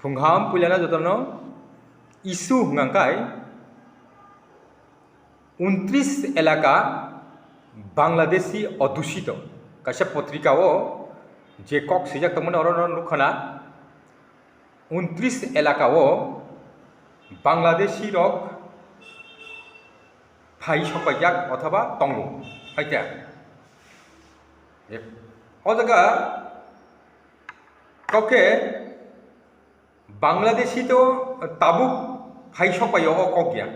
Pungham pulana jotono isu ngangkai 29 এলাকা বাংলাদেশি অধ্যুষিত কাছে পত্রিকাও যে কক সিজাক তমন অরণ লুখানা 29 এলাকাও বাংলাদেশি রক ফাই সপাইজাক অথবা তংলু ফাইতা ও জায়গা ককে বাংলাদেশি তো তাবুক ফাই সপাই ও কক গিয়া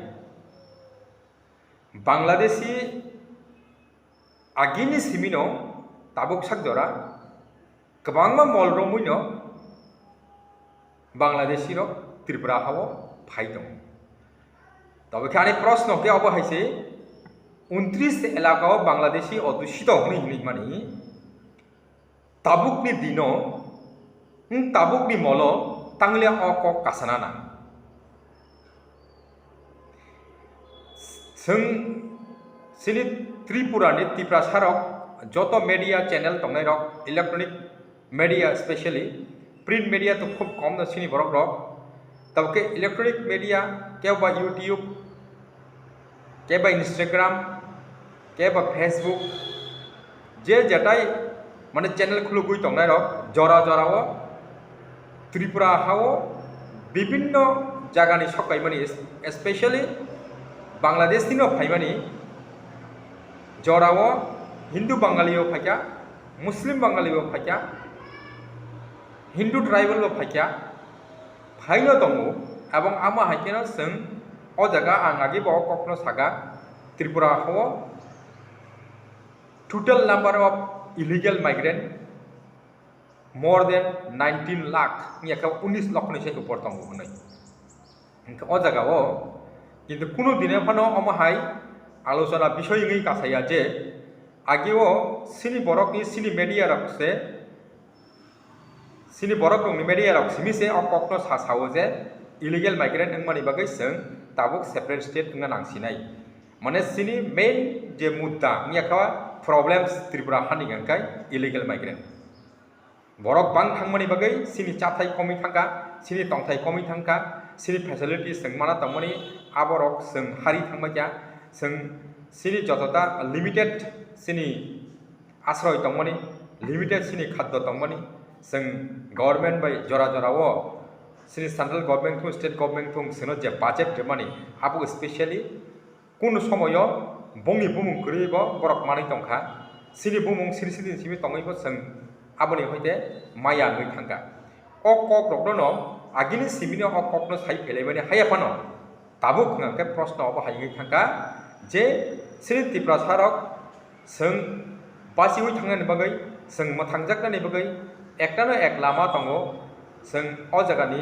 Bangladeshi agini simino tabuk sakdora kebangma molromuino Bangladeshi ro Tripura hawo phaidong তবে খানে প্রশ্ন কে অব হাইছে 29 এলাকাও বাংলাদেশি অধ্যুষিত হই হই মানে তাবুকনি দিনো তাবুকনি মল তাংলিয়া অক কাসানা না जों सिनि त्रिपुरानि तिप्रासारक जत मीडिया चैनल तंगनाय रक electronic media specially print media तो खूब कम न सिनि बरक रक तब के इलेक्ट्रॉनिक मीडिया के बा यूट्यूब के बा इंस्टाग्राम के बा फेसबुक जे जटाई माने चैनल खुलुगुई तंगनाय रक जरा जराओ त्रिपुरा हाओ विभिन्न जागानि सकाय माने स्पेशली बांग्लादेश दिनो फाइमानी जराओ हिंदू बांगालियो फाइका मुस्लिम बांगालियो फाइका हिंदू ट्राइबल फाइका फाइनो दंगो एवं आमा हाइकेनो जों अ जागा आं आगे बाव कखनो सागा त्रिपुरा हो total number of illegal migrant more than 19 lakh नियाका 19 लाख नि से ऊपर दंगो होनै अ जागाओ কিন্তু কোনো দিনে ফানো অমহাই আলোচনা বিষয় গই কাছাইয়া যে আগেও সিনি বরকনি সিনি মিডিয়া রাখছে সিনি বরকনি মিডিয়া রাখছে মিছে অককনো সাসাও যে ইলিগেল মাইগ্রেন্ট নংমানি বাগै जों ताबुक सेपारेट स्टेट होनना नांसिनाय माने सिनि मेन जे मुद्दा नियाखा प्रॉब्लम्स त्रिपुरा हानि गंखाय इलिगेल माइग्रेंट बरक बां थांमानि बागै सिनि चाथाय कमी थांगा सिनि तंथाय कमी थांगा सिनि फेसिलिटी जों माना तंमानि आबरक जों हारि थांबाया जों सिनि जतता लिमिटेड सिनि आश्रय तंमानि लिमिटेड सिनि खाद्य तंमानि जों गवर्नमेंट बाय जरा जराओ सिनि सेंट्रल गवर्नमेंट थु स्टेट गवर्नमेंट थु जोंनो जे बाजेट मानि आबो स्पेशली कोन समयो बंनि बुमुं करिबो बरक मानि तंखा सिनि बुमुं सिरि सिरि सिमि तंगैबो जों आबोनि होइते माया गै थांगा अ कक रकनो आगिनि सिमिनो अ ककनो साइ फेलायबानि हायाफानो ताबुक नंके प्रश्न अब हायगै थांगा जे सिरि तिप्रासारक जों बासिगै थांनानै बागै जों मोथांजाकनानै बागै एकटानो एक लामा दङो जों अ जागानि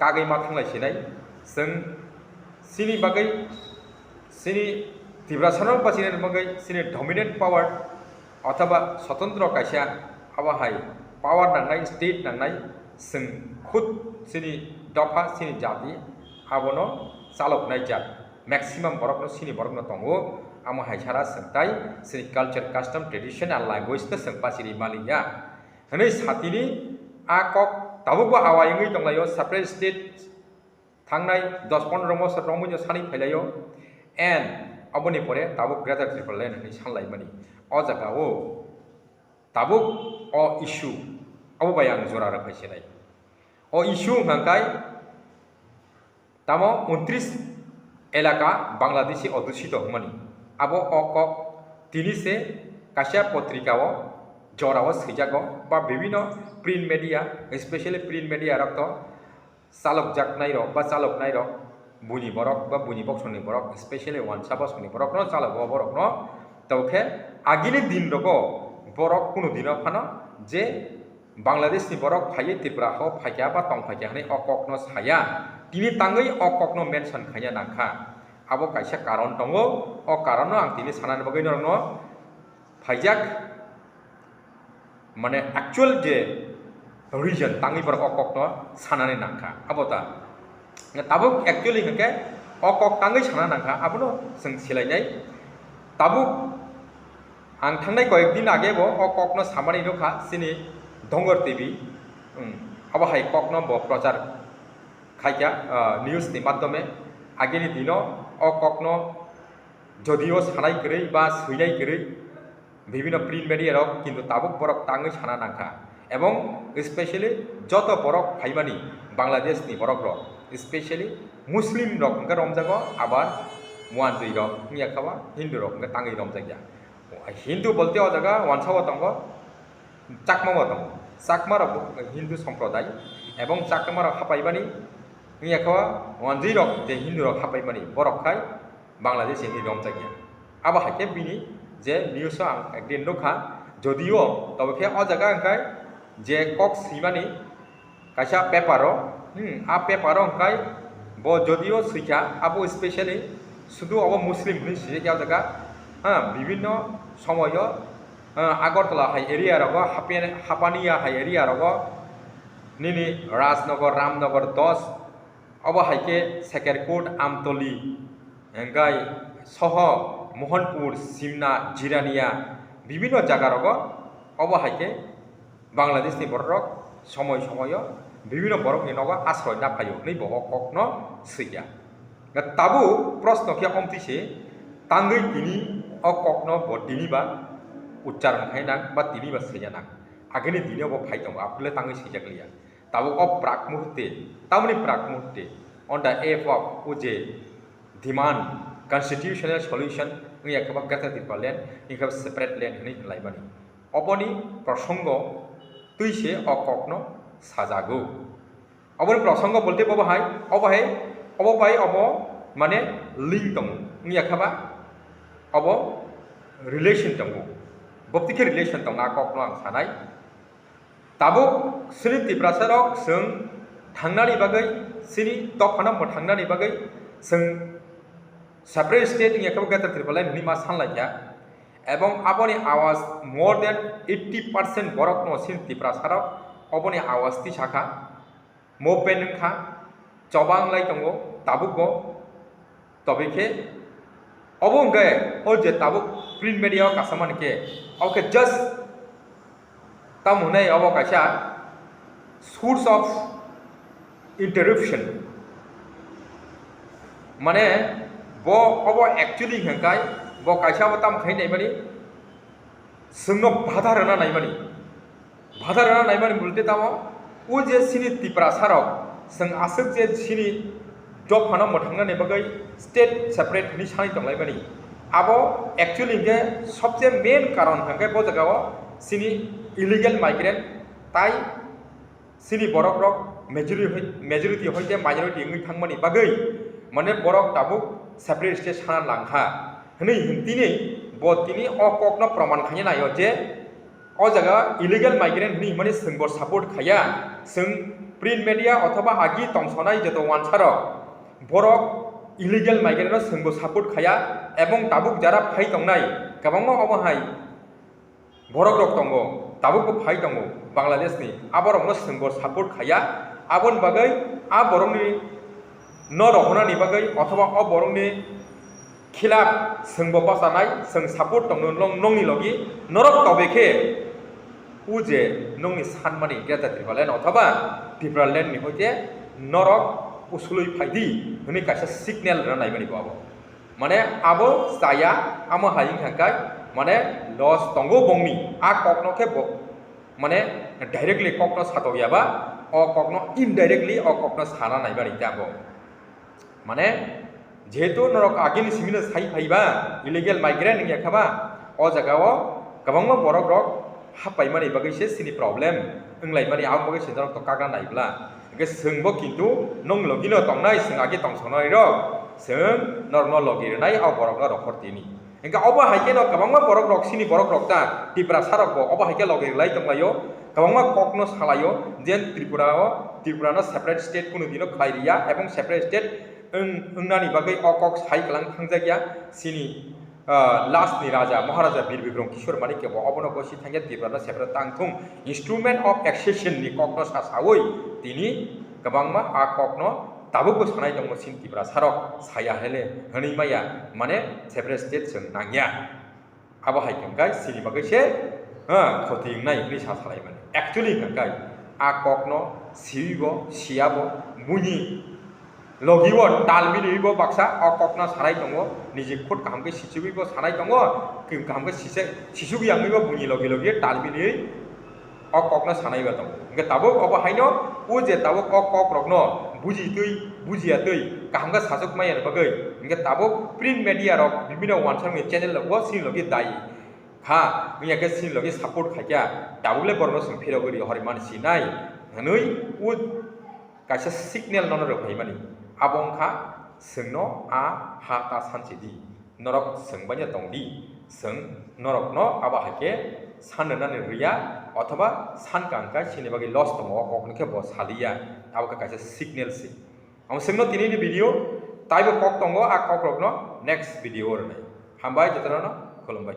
कागैमा थांलायसिनाय जों सिनि बागै सिनि तिप्रासारक बासिनानै बागै सिनि डमिनेंट पावर अथवा स्वतंत्र कायसा आवाहाय पावर नांनाय स्टेट नांनाय जों खुद सिनि दफा सिनि जाति आबोनो चालकनाय जात मैक्सिमम बरकनो सिनि बरकनो दंगो आमो हायसारा सोंथाय सिनि culture custom tradition and language तो जों पासिरि मालिया हनै सातिनि आकक ताबुबो आवायङै दंलायो सेपारेट स्टेट थांनाय 10-15 बोसोर रमैनो सानि फैलायो एंड अबोनि परे ताबुक ग्रेटर ट्रिपल लाइन हनै सानलायमानि अ जागाओ ताबुक अ इश्यू अब बाय आं जरा रखायसिनाय अ इश्यू हांकाय तामो 29 एलाका बांग्लादेशी अध्युषित हमानी आबो अकक तिनि से काशिया पत्रिकाओ जराओ सैजागो बा विभिन्न print media specially print media रक्त चालक जाकनाय रक बा चालक नाय रक बुनि बरक बा बुनि बक्सनि बरक स्पेशली वानसा बक्सनि बरक न चालक बरक न तौखे आगिनि दिन रगो बरक कुनु दिन फानो जे बांग्लादेशनि बरक फायै त्रिपुरा हो फायया बा तंग फायया हनै अकक न साया तिनि ताङै अकक न मेंशन खाया नांखा आबो कायसा कारण दङो अ कारण आं तिनि सानानै बगै न फायजाक माने एक्चुअल जे रिजन ताङै बरक अकक न सानानै नांखा आबोता ताबुक एक्चुअली हके अकक ताङै साना नांखा आबोनो जों सिलायनाय ताबुक आं थांनाय कयेक दिन आगेबो अकक न सामानि नखा सिनि डंगर TV abo hai kokno bo prochar khaikya news ni maddome ageni dino o kokno যদিও সানাই গড়ই বা সইনাই গড়ই বিভিন্ন প্রিন্ট মিডিয়া রক কিন্তু তাবুক বরক তাঙই সানা নাখা এবং স্পেশালি যত বরক ফাইমানি বাংলাদেশনি বরক রক স্পেশালি মুসলিম রক হংকা রমজাগো আবার মুয়ানজই রক নিয়া খাবা হিন্দু রক হংকা তাঙই রমজাগিয়া হিন্দু বলতে ও জায়গা ওয়ানসাও দঙ্গ চাকমাও দঙ্গ চাকমা রক হিন্দু সম্প্রদায় এবং চাকমা রক হাপাইবানি নিয়া খাবা ওয়ানজই রক যে হিন্দু রক হাপাইবানি বরক খাই বাংলাদেশ ini রমজাগিয়া আবার হাইকে বিনি যে নিউজ আং একদিন নখা যদিও তবে খে অ জায়গা আংকাই যে কক সিমানি কাইসা পেপারো আ পেপারো আংকাই ব যদিও সুইখা আবো স্পেশালি শুধু অব মুসলিম নি সিজে জায়গা বিভিন্ন সময় আগরতলা হাই এরিয়া রগ হাপানিয়া হাই এরিয়া রগ নিনি রাজনগর রামনগর 10 অব হাইকে সেকেরকোট আমতলি এঙ্গাই সহ মোহনপুর সিমনা জিরানিয়া বিভিন্ন জায়গা রগ অবহাইকে বাংলাদেশনি বরক সময় সময় বিভিন্ন বরকনি নগ আশ্রয় না ফাইও नै বহ কখনো সইয়া তাবু প্রশ্ন কে অমতিছে তাঙ্গই তিনি অ কখনো বদিনি বা উচ্চারণ খাইনা বা তিনি বা সইয়া না আগেনি দিনে ব ফাই দং আপলে তাঙ্গই সইজাগলিয়া তাবু অ প্রাক মুহূর্তে তামনি প্রাক মুহূর্তে অন দা এফ অফ ওজে demand constitutional solution নিয়া খাবা গাতা দিপালেন নিখাব সেপারেট ল্যান্ড হনি লাইবানি অবনি প্রসঙ্গ তুইছে অককনো সাজাগো অবনি প্রসঙ্গ বলতে ববাহাই অবহাই অববাই অব মানে লিঙ্ক দং নিয়া খাবা অব রিলেশন দং বক্তিকে রিলেশন দং আককনো আং সানাই তাবো সিনি তিব্রাসারক जों थांनानै बागै सिनि तखना म थांनानै बागै जों separate state in yakab gatar tripolai ni ma sanlaikya এবং আপনি আওয়াজ মোর দেন 80% বরক ন সিন তিপ্রা সারক অবনি আওয়াজ তি শাখা মোপেন খা চবাং লাই দङ তাবুক তবেকে অবঙ্গে ও যে তাবুক প্রিন্ট মিডিয়া কাসামানকে ওকে জাস্ট তামুনাই অবকাশা সোর্স অফ ইন্টারাপশন মানে ব অব অ্যাকচুয়ালি হেंकाय ब कायसा बताम खैनाय माने जोंनो बाधा राना नायमानि बोलते तामो उ जे सिनि तिप्रा सारक जों आसक जे सिनि जब फाना मथांनानै बागै स्टेट सेपारेट नि सानि दंलाय माने आबो एक्चुअली जे सबसे मेन कारण हेंकाय ब जगाव सिनि इलिगेल माइग्रेंट ताई सिनि बरक रक मेजरिटी होइते माइनरिटी ngै थांमानि बागै माने बरक दाबुक सेपारेट स्टेट साना लांखा हनै हिंतिनि बतिनि अककनो प्रमाण खाय नायो जे अ जगा इलिगेल माइग्रेंट नि माने जोंबो सापोर्ट खाया जों प्रिंट मीडिया अथवा आगि तंसनाय जतो वानसार बरक इलिगेल माइग्रेंट जोंबो सापोर्ट खाया एवं दाबुक जारा फाइ दंनाय गोबां अबहाय बरक रक दङ दाबुक फाइ दङ बांग्लादेशनि आबरकनो जोंबो सापोर्ट खाया आबन बागै आ बरकनि न रखनानि बागै अथवा अ बरकनि खिलाफ जोंबो बासानाय जों सापोर्ट दङ नंनि लगी नरक तबेखे उजे नंनि सानमानि गेटा त्रिपालेन अथवा त्रिपालेन नि होते नरक उसुलै फाइदि हनि कासे सिगनेल रानाय मानि बाबो माने आबो जाया आमो हायिं थांगाय माने लस दंगो बंनि आ ककनोखे माने डाइरेक्टली ककनो सातयाबा अ ककनो इनडाइरेक्टली अ ककनो साना नायबानि जाबो माने जेहेतु नरक आगिनि सिमिनो साइ फाइबा इलिगेल माइग्रेंट नि याखाबा अ जगाव गोबां बरक रक हापाय मानि बागैसे सिनि प्रॉब्लेम ओंलाय मानि आव बागै सेनरक तो कागा नायब्ला गे जोंबो किन्तु नं लगिनो तंनाय जों आगे तंसनाय र जों नरन लगिरनाय आव बरक रखरतिनि एंका अबा हायके न गोबां बरक रक सिनि बरक रकता तिप्रा सारक अबा हायके लगिरलाय तंलायो गोबां ककनो सालायो जेन त्रिपुरानो सेपारेट स्टेट कुनु दिनो खायरिया एवं सेपारेट स्टेट ओंनानि बागै अकक साइक्लां थांजागिया सिनि लास्टनि राजा महाराजा वीर विक्रम किशोर मानिके अबनो गसि थांगे त्रिपुरानो सेपारेट तांथुं इंस्ट्रुमेंट अफ एक्सेशन नि ककनो सासावै तिनि गोबांमा आ ककनो दाबो सानाय दङ सिन त्रिपुरा सारक साया हेले हनै माया माने सेपारेट स्टेट जों नांगिया आबो हायकेंगाय सिनि बागैसे खथिंनाय नि सा सालाय माने actually केंगाय a kokno sibo siabo buni logibo talminibo baksa a kokno sarai tongo nije khot kamke sichubibo sarai tongo kim kamke sisugi angibo buni logi logi talmini a kokno sanai ba tongo nge tabuk obo haino u je tabuk a kok rokno bujiya tui kamke sasuk mayan bagai nge tabuk print media rok bibino wansang channel logo sin logi dai ha ngi ke sin logi support khaja tabule borno sung phiro gori horiman sinai nui u kaisa signal nono rok haimani abong kha sungno a ha ta sanchidi norok sungbanya tongdi sung norok no aba hake sanna ni riya অথবা সানকাঙ্কা সিনেবাগি loss দङ ককনকে ব সালিয়া আবকা কাছে signal C আম সেমনো তিনিনি video তাইবো cock দङ আ cock রকনো next video রনে হামবাই জতরানো খুলুমবাই।